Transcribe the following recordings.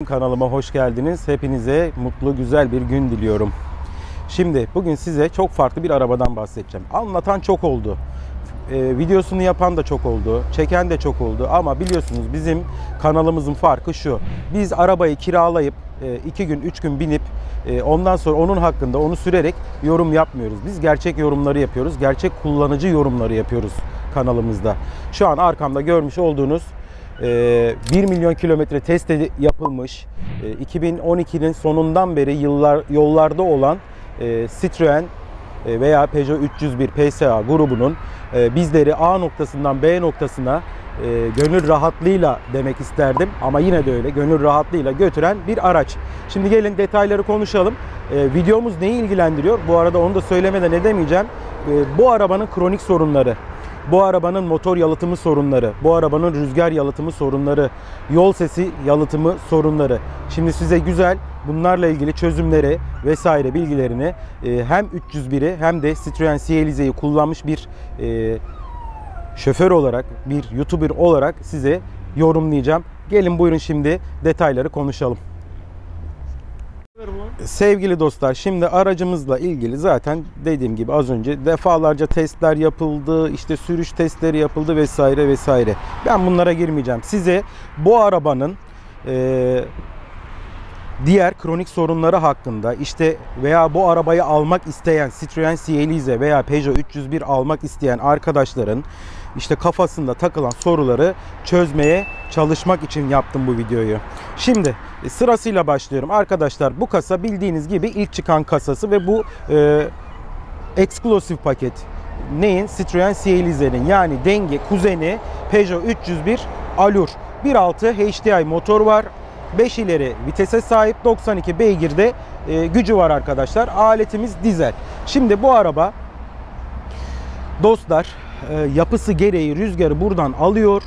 Kanalıma hoş geldiniz. Hepinize mutlu, güzel bir gün diliyorum. Şimdi bugün size çok farklı bir arabadan bahsedeceğim. Anlatan çok oldu. Videosunu yapan da çok oldu. Çeken de çok oldu. Ama biliyorsunuz bizim kanalımızın farkı şu. Biz arabayı kiralayıp 2 gün, 3 gün binip ondan sonra onun hakkında onu sürerek yorum yapmıyoruz. Biz gerçek yorumları yapıyoruz. Gerçek kullanıcı yorumları yapıyoruz kanalımızda. Şu an arkamda görmüş olduğunuz 1 milyon kilometre test yapılmış, 2012'nin sonundan beri yollarda olan Citroen veya Peugeot 301 PSA grubunun bizleri A noktasından B noktasına gönül rahatlığıyla demek isterdim ama yine de öyle gönül rahatlığıyla götüren bir araç. Şimdi gelin detayları konuşalım. Videomuz neyi ilgilendiriyor? Bu arada onu da söylemeden edemeyeceğim. Bu arabanın kronik sorunları, bu arabanın motor yalıtımı sorunları, bu arabanın rüzgar yalıtımı sorunları, yol sesi yalıtımı sorunları. Şimdi size güzel bunlarla ilgili çözümleri vesaire bilgilerini hem 301'i hem de Citroen C-Elize'yi kullanmış bir şoför olarak, bir YouTuber olarak size yorumlayacağım. Gelin buyurun şimdi detayları konuşalım. Sevgili dostlar, şimdi aracımızla ilgili zaten dediğim gibi az önce defalarca testler yapıldı, işte sürüş testleri yapıldı vesaire vesaire. Ben bunlara girmeyeceğim. Size bu arabanın diğer kronik sorunları hakkında işte veya bu arabayı almak isteyen Citroen C-Elize veya Peugeot 301 almak isteyen arkadaşların işte kafasında takılan soruları çözmeye çalışmak için yaptım bu videoyu. Şimdi sırasıyla başlıyorum. Arkadaşlar bu kasa bildiğiniz gibi ilk çıkan kasası ve bu eksklusif paket. Neyin? Citroen C-Elize'nin, yani dengi kuzeni Peugeot 301 Allure. 1.6 HDI motor var. 5 ileri vitese sahip, 92 beygirde gücü var arkadaşlar. Aletimiz dizel. Şimdi bu araba dostlar yapısı gereği rüzgarı buradan alıyor.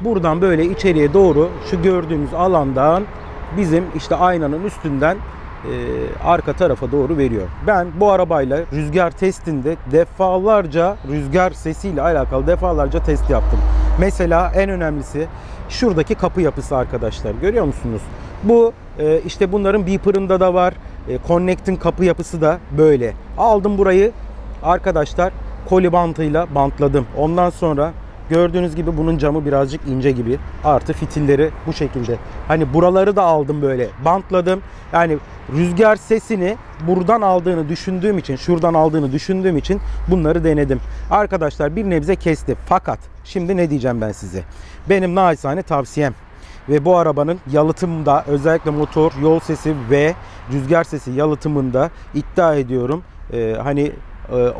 Buradan böyle içeriye doğru şu gördüğümüz alandan bizim işte aynanın üstünden arka tarafa doğru veriyor. Ben bu arabayla rüzgar testinde defalarca rüzgar sesiyle alakalı defalarca test yaptım. Mesela en önemlisi şuradaki kapı yapısı arkadaşlar. Görüyor musunuz? Bu işte bunların beeper'ında da var. Connect'in kapı yapısı da böyle. Aldım burayı arkadaşlar, koli bantıyla bantladım. Ondan sonra gördüğünüz gibi bunun camı birazcık ince gibi. Artı fitilleri bu şekilde. Hani buraları da aldım böyle bantladım. Yani rüzgar sesini buradan aldığını düşündüğüm için, şuradan aldığını düşündüğüm için bunları denedim. Arkadaşlar bir nebze kesti. Fakat şimdi ne diyeceğim ben size? Benim naçizane tavsiyem ve bu arabanın yalıtımda, özellikle motor, yol sesi ve rüzgar sesi yalıtımında iddia ediyorum. Hani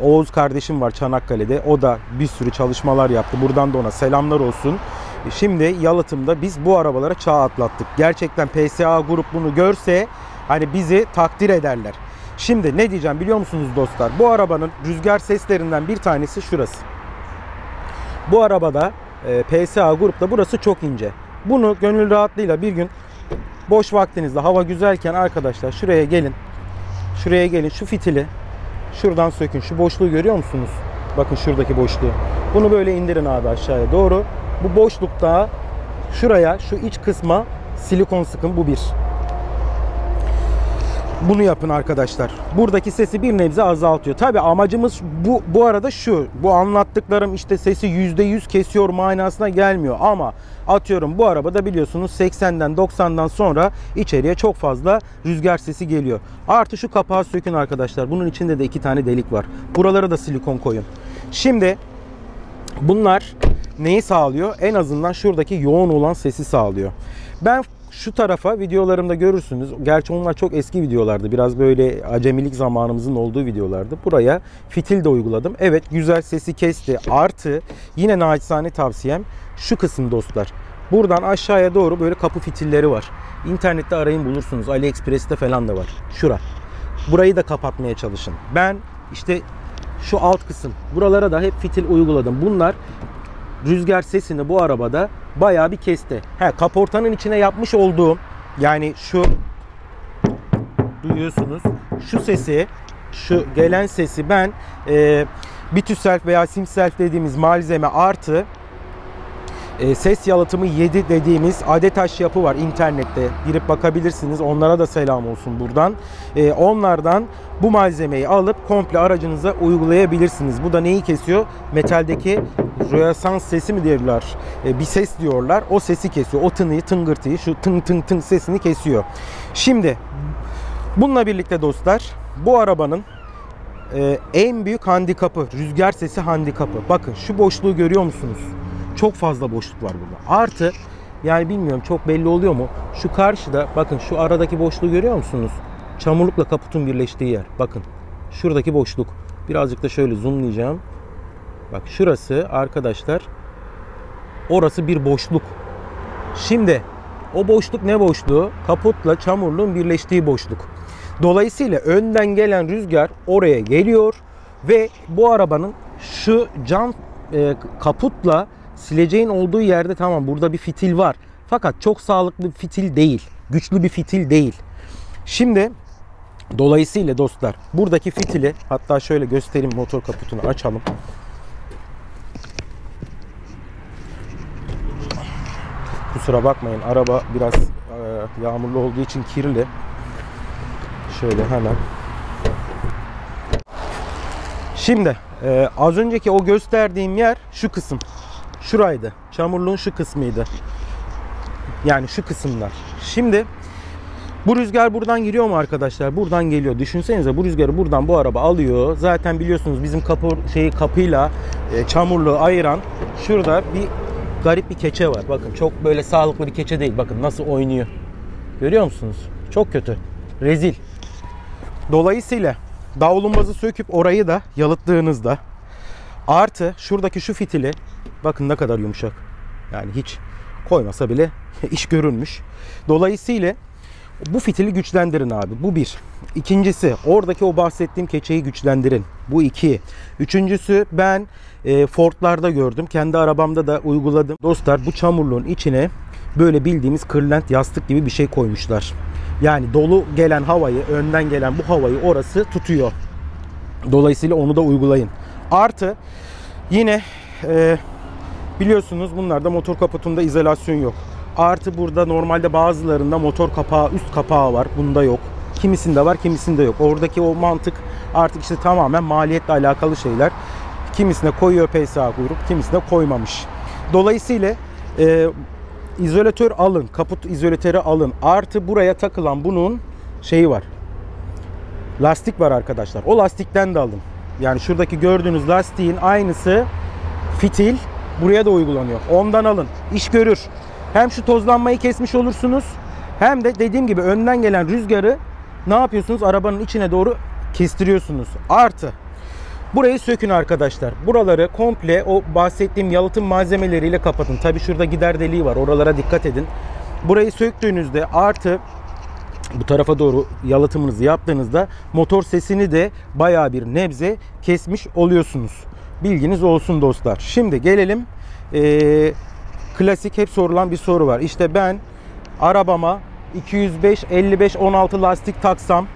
Oğuz kardeşim var Çanakkale'de. O da bir sürü çalışmalar yaptı. Buradan da ona selamlar olsun. Şimdi yalıtımda biz bu arabalara çağ atlattık. Gerçekten PSA grup bunu görse hani bizi takdir ederler. Şimdi ne diyeceğim biliyor musunuz dostlar? Bu arabanın rüzgar seslerinden bir tanesi şurası. Bu arabada PSA grupta burası çok ince. Bunu gönül rahatlığıyla bir gün boş vaktinizde, hava güzelken arkadaşlar şuraya gelin. Şuraya gelin, şu fitili şuradan sökün. Şu boşluğu görüyor musunuz? Bakın şuradaki boşluğu. Bunu böyle indirin abi aşağıya doğru. Bu boşlukta şuraya, şu iç kısma silikon sıkın. Bu bir. Bunu yapın arkadaşlar. Buradaki sesi bir nebze azaltıyor. Tabi amacımız bu arada şu. Bu anlattıklarım işte sesi %100 kesiyor manasına gelmiyor. Ama atıyorum bu arabada biliyorsunuz 80'den 90'dan sonra içeriye çok fazla rüzgar sesi geliyor. Artı şu kapağı sökün arkadaşlar. Bunun içinde de 2 tane delik var. Buralara da silikon koyun. Şimdi bunlar neyi sağlıyor? En azından şuradaki yoğun olan sesi sağlıyor. Ben şu tarafa videolarımda görürsünüz. Gerçi onlar çok eski videolardı. Biraz böyle acemilik zamanımızın olduğu videolardı. Buraya fitil de uyguladım. Evet, güzel sesi kesti. Artı yine naçizane tavsiyem şu kısım dostlar. Buradan aşağıya doğru böyle kapı fitilleri var. İnternette arayın bulursunuz. AliExpress'te falan da var. Şura. Burayı da kapatmaya çalışın. Ben işte şu alt kısım. Buralara da hep fitil uyguladım. Bunlar rüzgar sesini bu arabada bayağı bir kesti. Kaportanın içine yapmış olduğum, yani şu duyuyorsunuz, şu sesi, şu gelen sesi ben Bituself veya Simself dediğimiz malzeme artı ses yalıtımı 7 dediğimiz Adetaş yapı var internette. Girip bakabilirsiniz. Onlara da selam olsun buradan. Onlardan bu malzemeyi alıp komple aracınıza uygulayabilirsiniz. Bu da neyi kesiyor? Metaldeki rönesans sesi mi diyorlar? Bir ses diyorlar. O sesi kesiyor. O tınıyı, tıngırtıyı, şu tın tın tın sesini kesiyor. Şimdi bununla birlikte dostlar, bu arabanın en büyük handikapı, rüzgar sesi handikapı. Bakın şu boşluğu görüyor musunuz? Çok fazla boşluk var burada. Artı, yani bilmiyorum çok belli oluyor mu? Şu karşıda bakın, şu aradaki boşluğu görüyor musunuz? Çamurlukla kaputun birleştiği yer. Bakın şuradaki boşluk. Birazcık da şöyle zoomlayacağım. Bak şurası arkadaşlar. Orası bir boşluk. Şimdi o boşluk ne boşluğu? Kaputla çamurluğun birleştiği boşluk. Dolayısıyla önden gelen rüzgar oraya geliyor ve bu arabanın şu cam kaputla sileceğin olduğu yerde, tamam burada bir fitil var. Fakat çok sağlıklı bir fitil değil. Güçlü bir fitil değil. Şimdi dolayısıyla dostlar, buradaki fitili, hatta şöyle göstereyim, motor kaputunu açalım. Kusura bakmayın, araba biraz yağmurlu olduğu için kirli. Şöyle hemen. Şimdi az önceki o gösterdiğim yer şu kısım. Şuraydı. Çamurluğun şu kısmıydı. Yani şu kısımlar. Şimdi bu rüzgar buradan giriyor mu arkadaşlar? Buradan geliyor. Düşünsenize, bu rüzgarı buradan bu araba alıyor. Zaten biliyorsunuz bizim kapıyla çamurluğu ayıran şurada bir garip bir keçe var. Bakın çok böyle sağlıklı bir keçe değil. Bakın nasıl oynuyor. Görüyor musunuz? Çok kötü. Rezil. Dolayısıyla davlumbazı söküp orayı da yalıttığınızda, artı şuradaki şu fitili, bakın ne kadar yumuşak. Yani hiç koymasa bile iş görülmüş. Dolayısıyla bu fitili güçlendirin abi. Bu bir. İkincisi, oradaki o bahsettiğim keçeyi güçlendirin. Bu iki. Üçüncüsü, ben Ford'larda gördüm. Kendi arabamda da uyguladım. Dostlar, bu çamurluğun içine böyle bildiğimiz kırlent yastık gibi bir şey koymuşlar. Yani dolu gelen havayı, önden gelen bu havayı orası tutuyor. Dolayısıyla onu da uygulayın. Artı yine biliyorsunuz bunlarda motor kaputunda izolasyon yok. Artı burada normalde bazılarında motor kapağı, üst kapağı var. Bunda yok. Kimisinde var, kimisinde yok. Oradaki o mantık artık işte tamamen maliyetle alakalı şeyler. Kimisine koyuyor PSA grup, kimisine koymamış. Dolayısıyla izolatör alın, kaput izolatörü alın. Artı buraya takılan bunun şeyi var. Lastik var arkadaşlar. O lastikten de alın. Yani şuradaki gördüğünüz lastiğin aynısı fitil buraya da uygulanıyor. Ondan alın. İş görür. Hem şu tozlanmayı kesmiş olursunuz, hem de dediğim gibi önden gelen rüzgarı ne yapıyorsunuz? Arabanın içine doğru kestiriyorsunuz. Artı burayı sökün arkadaşlar. Buraları komple o bahsettiğim yalıtım malzemeleriyle kapatın. Tabi şurada gider deliği var. Oralara dikkat edin. Burayı söktüğünüzde, artı bu tarafa doğru yalıtımınızı yaptığınızda motor sesini de bayağı bir nebze kesmiş oluyorsunuz. Bilginiz olsun dostlar. Şimdi gelelim klasik hep sorulan bir soru var. İşte ben arabama 205, 55, 16 lastik taksam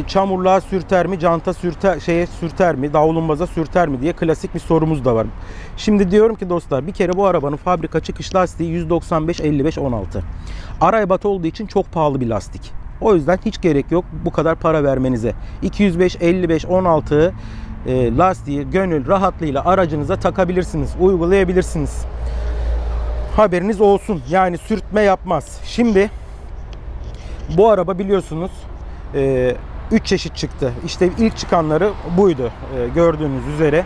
çamurluğa sürter mi, canta sürter mi, davlumbaza sürter mi diye klasik bir sorumuz da var. Şimdi diyorum ki dostlar, bir kere bu arabanın fabrika çıkış lastiği 195, 55, 16. Ara ebat olduğu için çok pahalı bir lastik. O yüzden hiç gerek yok bu kadar para vermenize. 205, 55, 16 lastiği gönül rahatlığıyla aracınıza takabilirsiniz, uygulayabilirsiniz. Haberiniz olsun. Yani sürtme yapmaz. Şimdi bu araba biliyorsunuz 3 çeşit çıktı. İşte ilk çıkanları buydu. Gördüğünüz üzere.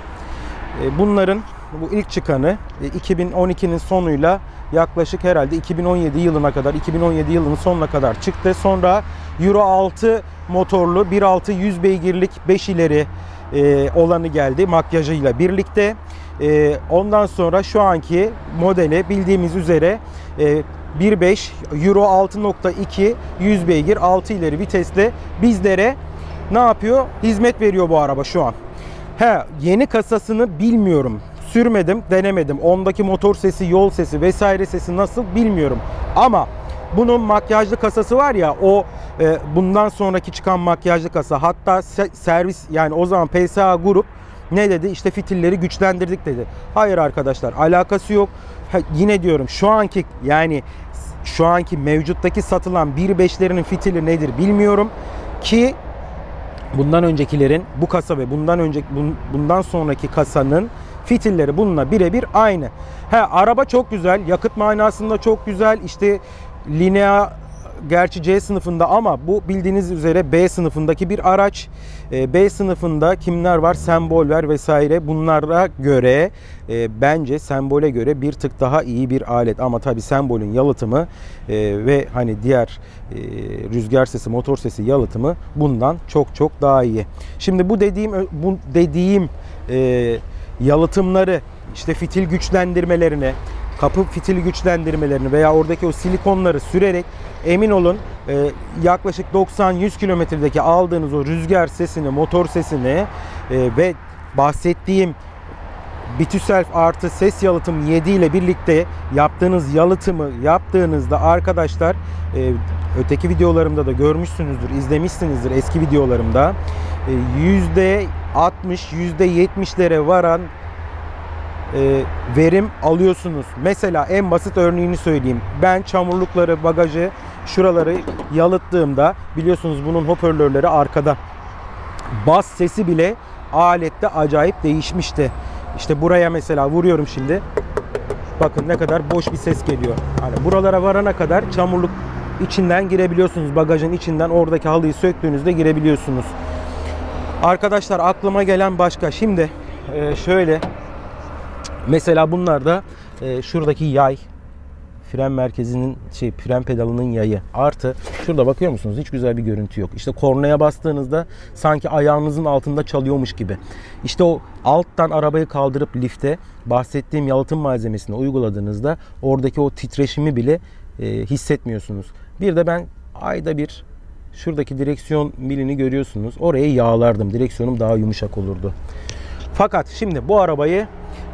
Bunların bu ilk çıkanı 2012'nin sonuyla yaklaşık herhalde 2017 yılına kadar, 2017 yılının sonuna kadar çıktı. Sonra Euro 6 motorlu 1.6 100 beygirlik 5 ileri olanı geldi makyajıyla birlikte. Ondan sonra şu anki modeli bildiğimiz üzere 1.5 Euro 6.2 100 beygir 6 ileri vitesle bizlere ne yapıyor? Hizmet veriyor bu araba şu an. Yeni kasasını bilmiyorum. Sürmedim, denemedim. Ondaki motor sesi, yol sesi vesaire sesi nasıl bilmiyorum. Ama bunun makyajlı kasası var ya, o bundan sonraki çıkan makyajlı kasa. Hatta servis, yani o zaman PSA grup Ne dedi? İşte fitilleri güçlendirdik dedi. Hayır arkadaşlar, alakası yok. Yine diyorum, şu anki mevcuttaki satılan 1.5'lerin fitili nedir bilmiyorum ki bundan öncekilerin, bu kasa ve bundan sonraki kasanın fitilleri bununla birebir aynı. Araba çok güzel, yakıt manasında çok güzel. İşte Linea gerçi C sınıfında ama bu bildiğiniz üzere B sınıfındaki bir araç. B sınıfında kimler var? Sembolver vesaire. Bunlara göre bence Sembol'e göre bir tık daha iyi bir alet. Ama tabii Sembol'ün yalıtımı ve hani diğer rüzgar sesi, motor sesi yalıtımı bundan çok çok daha iyi. Şimdi bu dediğim yalıtımları, işte fitil güçlendirmelerini, kapı fitili güçlendirmelerini veya oradaki o silikonları sürerek emin olun yaklaşık 90-100 kilometredeki aldığınız o rüzgar sesini, motor sesini ve bahsettiğim Bituself artı ses yalıtım 7 ile birlikte yaptığınız yalıtımı yaptığınızda arkadaşlar, öteki videolarımda da görmüşsünüzdür, izlemişsinizdir eski videolarımda, %60, %70'lere varan verim alıyorsunuz. Mesela en basit örneğini söyleyeyim. Ben çamurlukları, bagajı, şuraları yalıttığımda biliyorsunuz bunun hoparlörleri arkada. Bas sesi bile alette acayip değişmişti. İşte buraya mesela vuruyorum şimdi. Bakın ne kadar boş bir ses geliyor. Hani buralara varana kadar çamurluk içinden girebiliyorsunuz. Bagajın içinden oradaki halıyı söktüğünüzde girebiliyorsunuz. Arkadaşlar aklıma gelen başka. Şimdi şöyle mesela bunlarda şuradaki yay, fren merkezinin fren pedalının yayı artı şurada bakıyor musunuz? Hiç güzel bir görüntü yok. İşte kornaya bastığınızda sanki ayağınızın altında çalıyormuş gibi. İşte o alttan arabayı kaldırıp lifte bahsettiğim yalıtım malzemesini uyguladığınızda oradaki o titreşimi bile hissetmiyorsunuz. Bir de ben ayda bir şuradaki direksiyon milini görüyorsunuz. Orayı yağlardım. Direksiyonum daha yumuşak olurdu. Fakat şimdi bu arabayı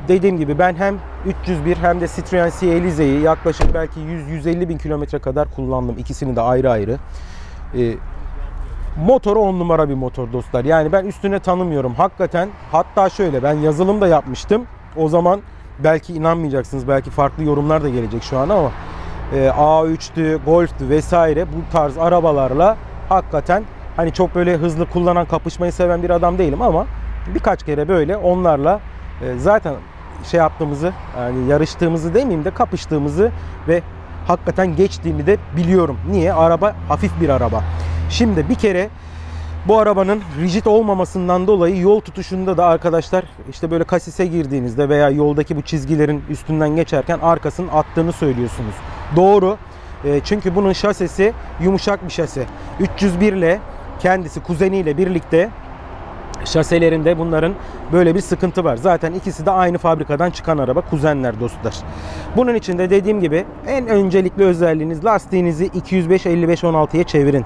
dediğim gibi ben hem 301 hem de Citroen C Elise'yi yaklaşık belki 100-150 bin kilometre kadar kullandım. İkisini de ayrı ayrı. Motoru 10 numara bir motor dostlar. Yani ben üstüne tanımıyorum. Hakikaten, hatta şöyle, ben yazılım da yapmıştım. O zaman belki inanmayacaksınız. Belki farklı yorumlar da gelecek şu an ama A3'tü, Golf'tü vesaire bu tarz arabalarla hakikaten hani çok böyle hızlı kullanan, kapışmayı seven bir adam değilim ama birkaç kere böyle onlarla zaten şey yaptığımızı, yani yarıştığımızı demeyeyim de kapıştığımızı ve hakikaten geçtiğimi de biliyorum. Niye? Araba hafif bir araba. Şimdi bir kere bu arabanın rigid olmamasından dolayı yol tutuşunda da arkadaşlar işte böyle kasise girdiğinizde veya yoldaki bu çizgilerin üstünden geçerken arkasının attığını söylüyorsunuz. Doğru. Çünkü bunun şasisi yumuşak bir şase. 301 ile kendisi kuzeniyle birlikte şaselerinde bunların böyle bir sıkıntı var. Zaten ikisi de aynı fabrikadan çıkan araba, kuzenler dostlar. Bunun için de dediğim gibi en öncelikli özelliğiniz, lastiğinizi 205-55-16'ya çevirin.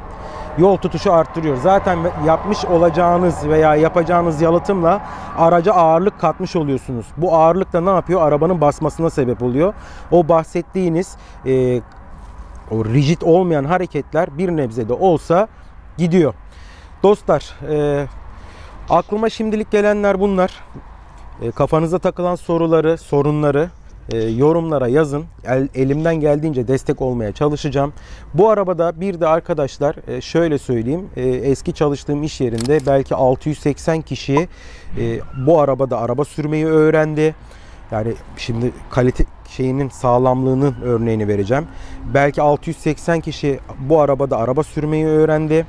Yol tutuşu arttırıyor. Zaten yapmış olacağınız veya yapacağınız yalıtımla araca ağırlık katmış oluyorsunuz. Bu ağırlık da ne yapıyor? Arabanın basmasına sebep oluyor. O bahsettiğiniz o rigid olmayan hareketler bir nebze de olsa gidiyor. Dostlar, aklıma şimdilik gelenler bunlar. Kafanıza takılan soruları, sorunları yorumlara yazın. Elimden geldiğince destek olmaya çalışacağım. Bu arabada bir de arkadaşlar şöyle söyleyeyim. Eski çalıştığım iş yerinde belki 680 kişi bu arabada araba sürmeyi öğrendi. Yani şimdi kalite şeyinin sağlamlığının örneğini vereceğim. Belki 680 kişi bu arabada araba sürmeyi öğrendi.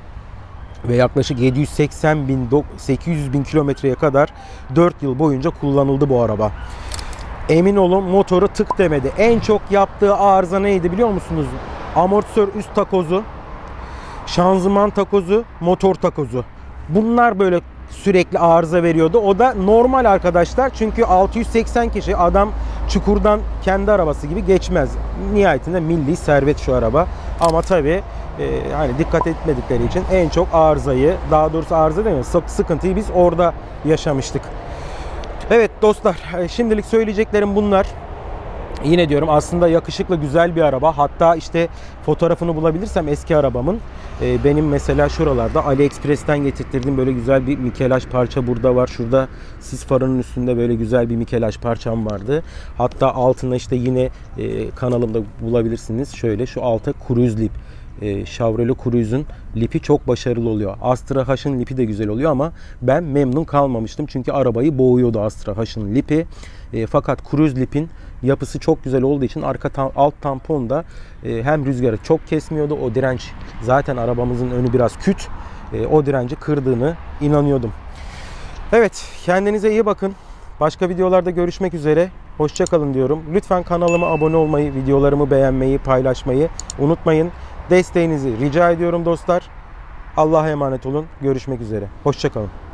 Ve yaklaşık 780.000-800.000 kilometreye kadar 4 yıl boyunca kullanıldı bu araba. Emin olun motoru tık demedi. En çok yaptığı arıza neydi biliyor musunuz? Amortisör üst takozu, şanzıman takozu, motor takozu. Bunlar böyle sürekli arıza veriyordu. O da normal arkadaşlar. Çünkü 680 kişi, adam çukurdan kendi arabası gibi geçmez. Nihayetinde milli servet şu araba. Ama tabii hani dikkat etmedikleri için en çok arızayı, daha doğrusu arıza değil mi, sıkıntıyı biz orada yaşamıştık. Evet dostlar, şimdilik söyleyeceklerim bunlar. Yine diyorum aslında yakışıklı, güzel bir araba. Hatta işte fotoğrafını bulabilirsem eski arabamın Benim mesela şuralarda AliExpress'ten getirttirdiğim böyle güzel bir mikelaj parça burada var. Şurada sis farının üstünde böyle güzel bir mikelaj parçam vardı. Hatta altında işte yine kanalımda bulabilirsiniz. Şöyle şu alta cruise lip. Chevrolet Cruise'un lipi çok başarılı oluyor. Astra H'ın lipi de güzel oluyor ama ben memnun kalmamıştım. Çünkü arabayı boğuyordu Astra H'ın lipi. Fakat Cruise lipin yapısı çok güzel olduğu için alt tampon da hem rüzgarı çok kesmiyordu. O direnç, zaten arabamızın önü biraz küt. O direnci kırdığını inanıyordum. Evet, kendinize iyi bakın. Başka videolarda görüşmek üzere. Hoşça kalın diyorum. Lütfen kanalıma abone olmayı, videolarımı beğenmeyi, paylaşmayı unutmayın. Desteğinizi rica ediyorum dostlar. Allah'a emanet olun. Görüşmek üzere. Hoşça kalın.